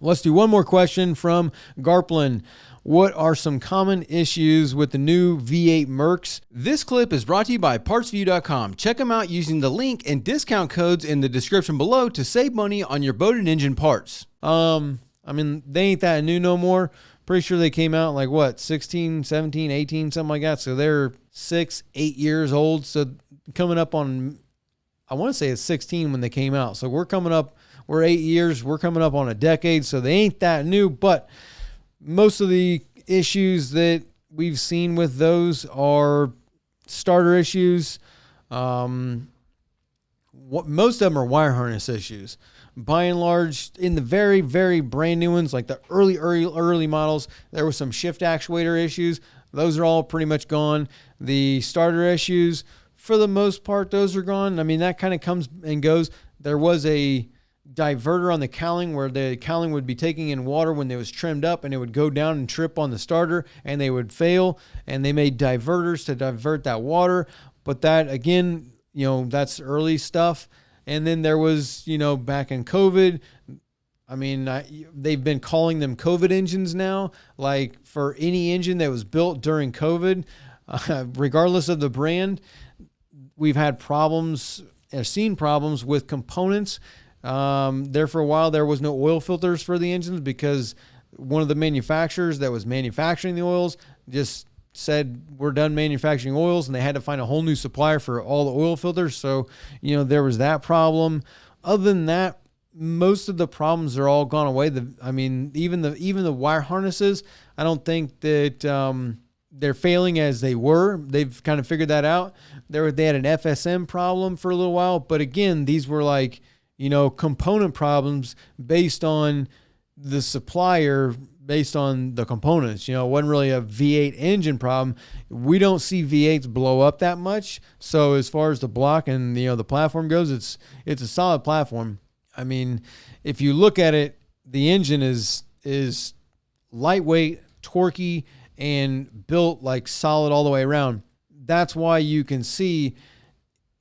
Let's do one more question from Garplin. What are some common issues with the new V8 Mercs? This clip is brought to you by PartsView.com. Check them out using the link and discount codes in the description below to save money on your boat and engine parts. I mean, they ain't that new no more. Pretty sure they came out like what, 16, 17, 18, something like that. So they're 6, 8 years old. So coming up on, I want to say it's 16 when they came out. So we're 8 years. We're coming up on a decade. So they ain't that new, but most of the issues that we've seen with those are starter issues. Most of them are wire harness issues. By and large, in the very, very brand new ones, like the early models, there were some shift actuator issues. Those are all pretty much gone. The starter issues, for the most part, those are gone. I mean, that kind of comes and goes. There was a diverter on the cowling where the cowling would be taking in water when it was trimmed up, and it would go down and trip on the starter and they would fail, and they made diverters to divert that water. But that, again, that's early stuff. And then there was, back in COVID, I mean, they've been calling them COVID engines now. Like for any engine that was built during COVID, regardless of the brand, we've had problems, seen problems with components. There for a while, there was no oil filters for the engines because one of the manufacturers that was manufacturing the oils just said, we're done manufacturing oils, and they had to find a whole new supplier for all the oil filters. So, there was that problem. Other than that, most of the problems are all gone away. Even the wire harnesses, I don't think that they're failing as they were. They've kind of figured that out. They had an FSM problem for a little while, but again, these were like, component problems based on the supplier, based on the components. It wasn't really a V8 engine problem. We don't see V8s blow up that much. So as far as the block and the platform goes, it's a solid platform. I mean, if you look at it, the engine is lightweight, torquey, and built like solid all the way around. That's why you can see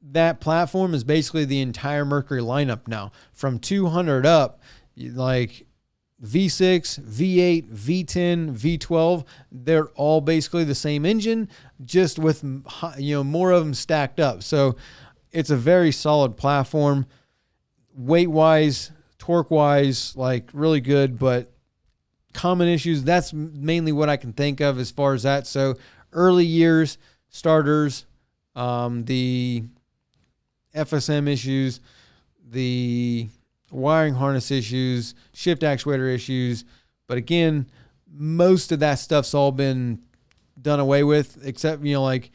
that platform is basically the entire Mercury lineup now. From 200 up, like V6, V8, V10, V12, they're all basically the same engine, just with more of them stacked up. So it's a very solid platform, weight wise, torque wise, like really good. But common issues, that's mainly what I can think of as far as that. So early years, starters, the FSM issues, the wiring harness issues, shift actuator issues. But again, most of that stuff's all been done away with, except, and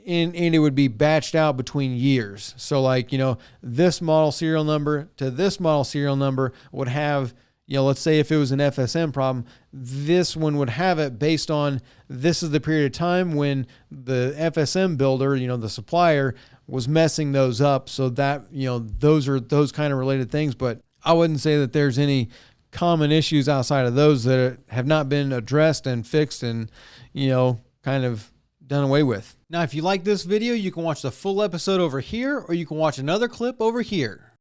it would be batched out between years. So like, this model serial number to this model serial number would have, let's say if it was an FSM problem, this one would have it based on this is the period of time when the FSM builder, the supplier, was messing those up. So that, those are those kind of related things. But I wouldn't say that there's any common issues outside of those that have not been addressed and fixed and, kind of done away with. Now, if you like this video, you can watch the full episode over here, or you can watch another clip over here.